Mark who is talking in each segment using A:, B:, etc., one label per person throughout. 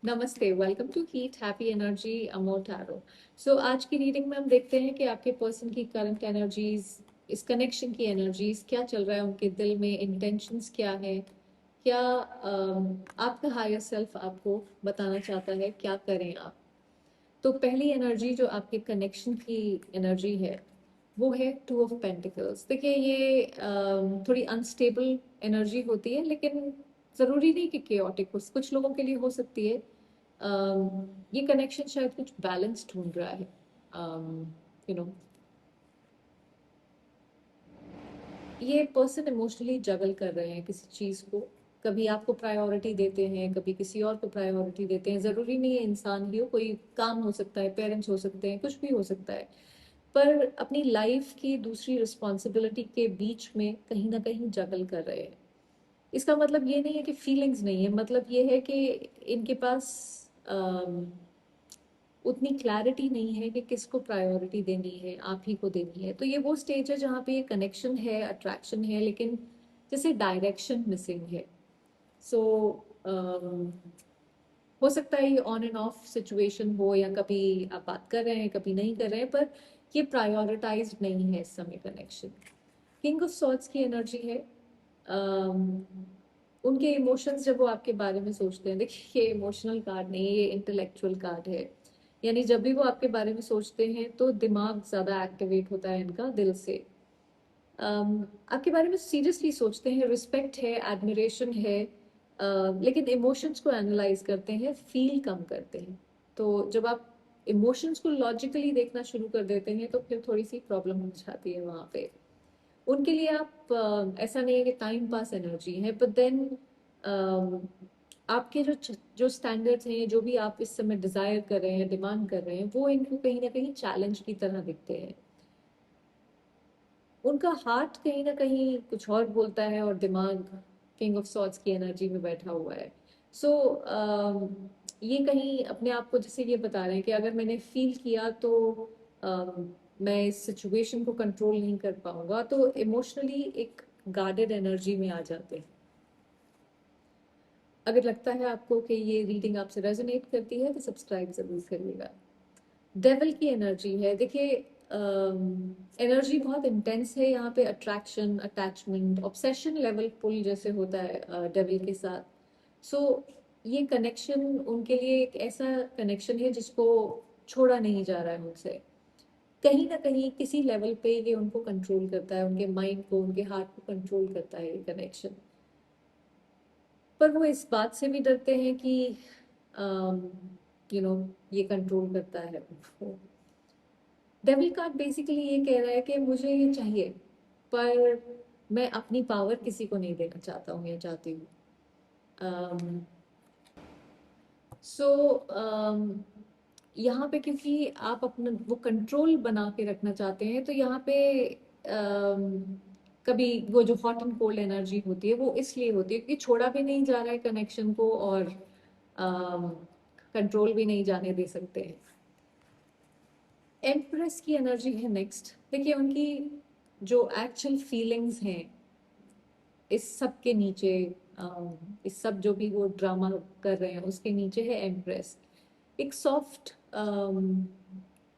A: नमस्ते, welcome to heat happy energy Amol tarot. So आज की रीडिंग में हम देखते हैं कि आपके पर्सन की करंट एनर्जीज, इस कनेक्शन की एनर्जीज क्या चल रहा है उनके दिल में, इंटेंशंस क्या है, क्या आपका हायर सेल्फ आपको बताना चाहता है, क्या करें आप। तो पहली एनर्जी जो आपके कनेक्शन की एनर्जी है वो है टू ऑफ पेंटिकल्स। देखिए ये थोड़ी अनस्टेबल एनर्जी होती है, लेकिन ज़रूरी नहीं कि केओटिक हो, कुछ लोगों के लिए हो सकती है। ये कनेक्शन शायद कुछ बैलेंस ढूंढ रहा है। यू नो ये पर्सन इमोशनली जगल कर रहे हैं किसी चीज़ को। कभी आपको प्रायोरिटी देते हैं, कभी किसी और को प्रायोरिटी देते हैं। ज़रूरी नहीं है इंसान ही हो, कोई काम हो सकता है, पेरेंट्स हो सकते हैं, कुछ भी हो सकता है। पर अपनी लाइफ की दूसरी रिस्पॉन्सिबिलिटी के बीच में कहीं ना कहीं जगल कर रहे हैं। इसका मतलब ये नहीं है कि फीलिंग्स नहीं है, मतलब ये है कि इनके पास उतनी क्लैरिटी नहीं है कि किसको प्रायोरिटी देनी है, आप ही को देनी है। तो ये वो स्टेज है जहाँ पे ये कनेक्शन है, अट्रैक्शन है, लेकिन जैसे डायरेक्शन मिसिंग है। सो हो सकता है ये ऑन एंड ऑफ सिचुएशन हो, या कभी आप बात कर रहे हैं कभी नहीं कर रहे हैं, पर ये प्रायोरिटाइज नहीं है इस समय कनेक्शन। किंग ऑफ सॉर्ड्स की एनर्जी है। अम, उनके इमोशंस जब वो आपके बारे में सोचते हैं, देखिए ये इमोशनल कार्ड नहीं है, ये इंटेलेक्चुअल कार्ड है। यानी जब भी वो आपके बारे में सोचते हैं तो दिमाग ज्यादा एक्टिवेट होता है इनका दिल से। आपके बारे में सीरियसली सोचते हैं, रिस्पेक्ट है, एडमिरेशन है, लेकिन इमोशंस को एनालाइज करते हैं, फील कम करते हैं। तो जब आप इमोशंस को लॉजिकली देखना शुरू कर देते हैं तो फिर थोड़ी सी प्रॉब्लम हो जाती है वहाँ पे। उनके लिए आप ऐसा नहीं है कि टाइम पास एनर्जी है, बट देन आपके जो स्टैंडर्ड्स हैं, जो भी आप इस समय डिजायर कर रहे हैं, डिमांड कर रहे हैं, वो इनको कहीं ना कहीं चैलेंज की तरह दिखते हैं। उनका हार्ट कहीं ना कहीं कुछ और बोलता है और दिमाग किंग ऑफ सॉर्ड्स की एनर्जी में बैठा हुआ है। सो ये कहीं अपने आप को जैसे ये बता रहे हैं कि अगर मैंने फील किया तो मैं इस सिचुएशन को कंट्रोल नहीं कर पाऊंगा, तो इमोशनली एक गार्डेड एनर्जी में आ जाते हैं। अगर लगता है आपको कि ये रीडिंग आपसे रेजोनेट करती है तो सब्सक्राइब जरूर करिएगा। डेविल की एनर्जी है। देखिए एनर्जी बहुत इंटेंस है यहाँ पे, अट्रैक्शन, अटैचमेंट, ऑब्सेशन लेवल पुल जैसे होता है डेविल के साथ। सो ये कनेक्शन उनके लिए एक ऐसा कनेक्शन है जिसको छोड़ा नहीं जा रहा है उनसे। कहीं ना कहीं किसी लेवल पे ये उनको कंट्रोल करता है, उनके माइंड को, उनके हार्ट को कंट्रोल करता है ये कनेक्शन। पर वो इस बात से भी डरते हैं कि यू नो ये कंट्रोल करता है उनको। डेविल कार्ड बेसिकली ये कह रहा है कि मुझे ये चाहिए, पर मैं अपनी पावर किसी को नहीं देना चाहता हूँ या चाहती हूँ। सो यहाँ पे क्योंकि आप अपना वो कंट्रोल बना के रखना चाहते हैं, तो यहाँ पे कभी वो जो हॉट एंड कोल्ड एनर्जी होती है वो इसलिए होती है क्योंकि छोड़ा भी नहीं जा रहा है कनेक्शन को, और कंट्रोल भी नहीं जाने दे सकते हैं। एम्प्रेस की एनर्जी है नेक्स्ट। देखिए उनकी जो एक्चुअल फीलिंग्स हैं इस सब के नीचे, इस सब जो भी वो ड्रामा कर रहे हैं उसके नीचे है एम्प्रेस। एक सॉफ्ट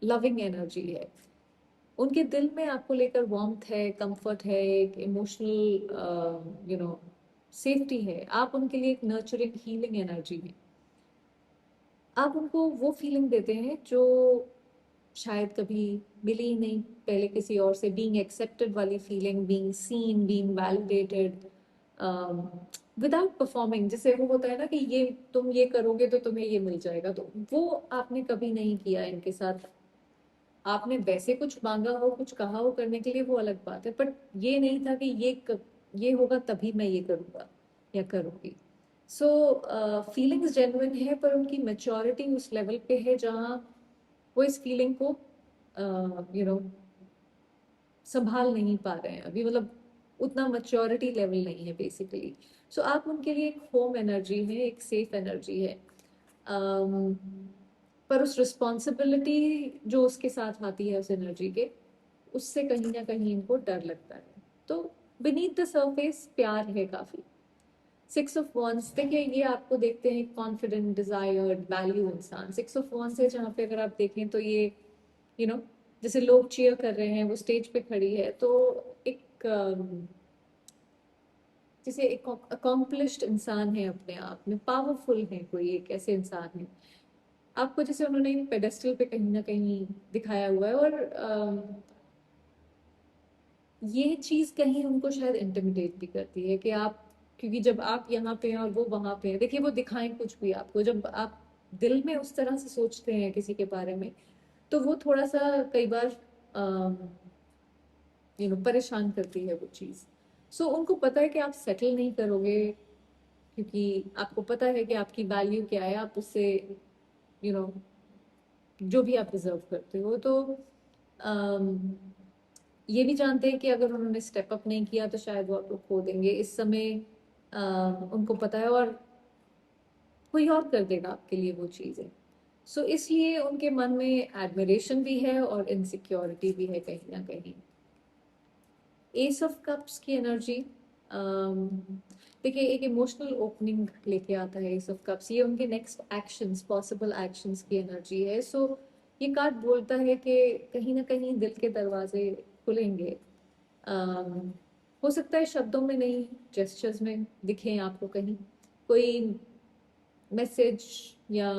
A: लविंग एनर्जी है। उनके दिल में आपको लेकर वार्मथ है, कंफर्ट है, एक इमोशनल सेफ्टी है। आप उनके लिए एक नर्चरिंग हीलिंग एनर्जी है। आप उनको वो फीलिंग देते हैं जो शायद कभी मिली ही नहीं पहले किसी और से, बीइंग एक्सेप्टेड वाली feeling, being seen, being validated without performing. जैसे वो होता है ना कि ये तुम ये करोगे तो तुम्हें ये मिल जाएगा, तो वो आपने कभी नहीं किया इनके साथ। आपने वैसे कुछ मांगा हो, कुछ कहा हो करने के लिए, वो अलग बात है, बट ये नहीं था कि ये होगा तभी मैं ये करूंगा या करूंगी। सो फीलिंग्स जेन्युइन है, पर उनकी मेच्योरिटी उस लेवल पे है जहाँ वो इस फीलिंग को संभाल नहीं पा रहे हैं अभी, मतलब उतना मैच्योरिटी लेवल नहीं है बेसिकली। सो आप उनके लिए एक होम एनर्जी है, एक सेफ एनर्जी है। अम, पर उस रिस्पॉन्सिबिलिटी जो उसके साथ आती है उस एनर्जी के, उससे कहीं ना कहीं इनको डर लगता है। तो बीनीथ द सरफेस प्यार है काफी। सिक्स ऑफ वॉन्स, देखिए ये आपको देखते हैं कॉन्फिडेंट, डिजायर्ड, वैल्यू इंसान। सिक्स ऑफ वॉन्स है जहाँ पे अगर आप देखें तो ये यू नो जैसे लोग चीयर कर रहे हैं, वो स्टेज पे खड़ी है, तो एक जैसे एक अकॉम्प्लिश्ड इंसान है, अपने आप में पावरफुल है, कोई एक ऐसे इंसान है आपको, जैसे उन्होंने पेडेस्टल पे कहीं ना कहीं दिखाया हुआ है। और ये चीज कहीं उनको शायद इंटिमिडेट भी करती है कि आप, क्योंकि जब आप यहाँ पे हैं और वो वहां पे है, देखिए वो दिखाएं कुछ भी आपको, जब आप दिल में उस तरह से सोचते हैं किसी के बारे में, तो वो थोड़ा सा कई बार परेशान करती है वो चीज। सो उनको पता है कि आप सेटल नहीं करोगे, क्योंकि आपको पता है कि आपकी वैल्यू क्या है, आप उससे यू नो जो भी आप डिजर्व करते हो। तो अम, ये भी जानते हैं कि अगर उन्होंने स्टेप अप नहीं किया तो शायद वो आपको खो देंगे इस समय। उनको पता है, और कोई और कर देगा आपके लिए वो चीजें। सो इसलिए उनके मन में एडमिरेशन भी है और इनसिक्योरिटी भी है कहीं ना कहीं। एस ऑफ कप्स की एनर्जी, देखिए एक इमोशनल ओपनिंग लेके आता है एस ऑफ कप्स, ये उनके नेक्स्ट एक्शंस, पॉसिबल एक्शंस की एनर्जी है। सो ये कार्ड बोलता है कि कहीं ना कहीं दिल के दरवाजे खुलेंगे। अम, हो सकता है शब्दों में नहीं, जेस्चर्स में दिखें आपको कहीं कोई मैसेज या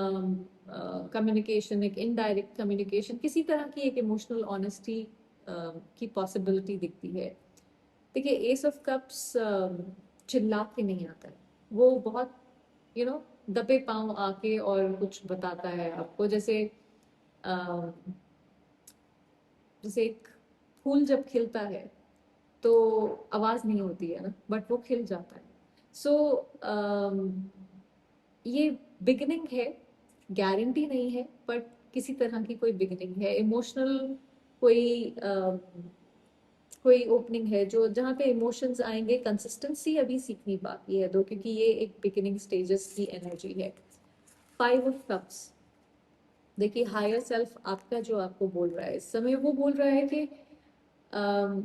A: कम्युनिकेशन, एक इनडायरेक्ट कम्युनिकेशन, किसी तरह की एक इमोशनल ऑनेस्टी की पॉसिबिलिटी दिखती है। देखिए एस ऑफ कप्स चिल्ला के नहीं आता है, वो बहुत यू नो दबे पांव आके और कुछ बताता है आपको। अ, जैसे एक फूल जब खिलता है तो आवाज नहीं होती है ना, बट वो खिल जाता है। सो ये बिगिनिंग है, गारंटी नहीं है, बट किसी तरह की कोई बिगिनिंग है, इमोशनल कोई कोई ओपनिंग है जो जहाँ पे इमोशंस आएंगे। कंसिस्टेंसी अभी सीखनी बाकी है दो, क्योंकि ये एक बिगिनिंग स्टेजेस की एनर्जी है। फाइव ऑफ कप्स, देखिए हायर सेल्फ आपका जो आपको बोल रहा है इस समय, वो बोल रहा है कि अम,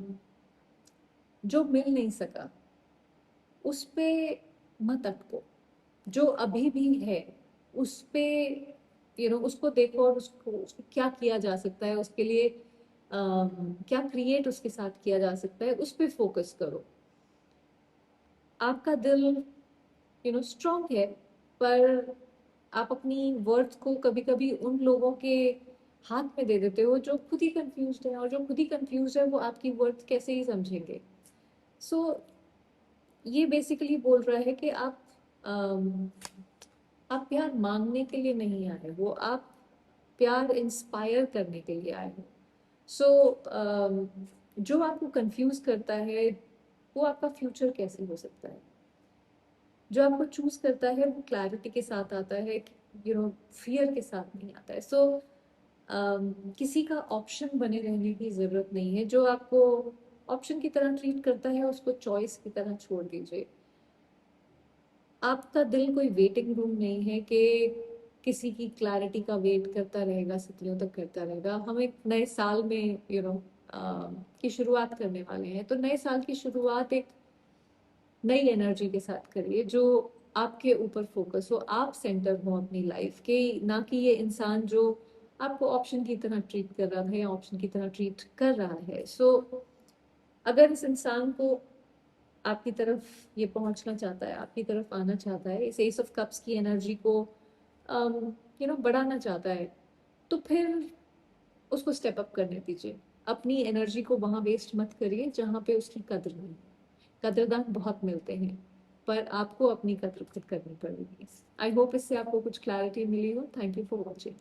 A: जो मिल नहीं सका उस पे मत अटको, जो अभी भी है उस पे उसको देखो, और उसको क्या किया जा सकता है उसके लिए, क्या क्रिएट उसके साथ किया जा सकता है, उस पे फोकस करो। आपका दिल स्ट्रांग है, पर आप अपनी वर्थ को कभी कभी उन लोगों के हाथ में दे देते हो जो खुद ही कंफ्यूज्ड है, और जो खुद ही कंफ्यूज्ड है वो आपकी वर्थ कैसे ही समझेंगे। सो ये बेसिकली बोल रहा है कि अम, आप प्यार मांगने के लिए नहीं आए हो, आप प्यार इंस्पायर करने के लिए आए हो। सो जो आपको कंफ्यूज करता है वो आपका फ्यूचर कैसे हो सकता है, जो आपको चूज करता है वो क्लैरिटी के साथ आता है, फियर के साथ नहीं आता है। सो किसी का ऑप्शन बने रहने की जरूरत नहीं है, जो आपको ऑप्शन की तरह ट्रीट करता है उसको चॉइस की तरह छोड़ दीजिए। आपका दिल कोई वेटिंग रूम नहीं है कि किसी की क्लैरिटी का वेट करता रहेगा, सदियों तक करता रहेगा। हम एक नए साल में की शुरुआत करने वाले हैं, तो नए साल की शुरुआत एक नई एनर्जी के साथ करिए, जो आपके ऊपर फोकस हो, आप सेंटर हो अपनी लाइफ के, ना कि ये इंसान जो आपको ऑप्शन की तरह ट्रीट कर रहा है या ऑप्शन की तरह ट्रीट कर रहा है। सो अगर इस इंसान को आपकी तरफ ये पहुंचना चाहता है, आपकी तरफ आना चाहता है, इस एस ऑफ कप्स की एनर्जी को बढ़ाना चाहता है, तो फिर उसको स्टेप अप करने दीजिए। अपनी एनर्जी को वहां वेस्ट मत करिए जहां पे उसकी कद्र नहीं। कद्रदान बहुत मिलते हैं, पर आपको अपनी कद्र खुद करनी पड़ेगी। आई होप इससे आपको कुछ क्लैरिटी मिली हो। Thank you for watching.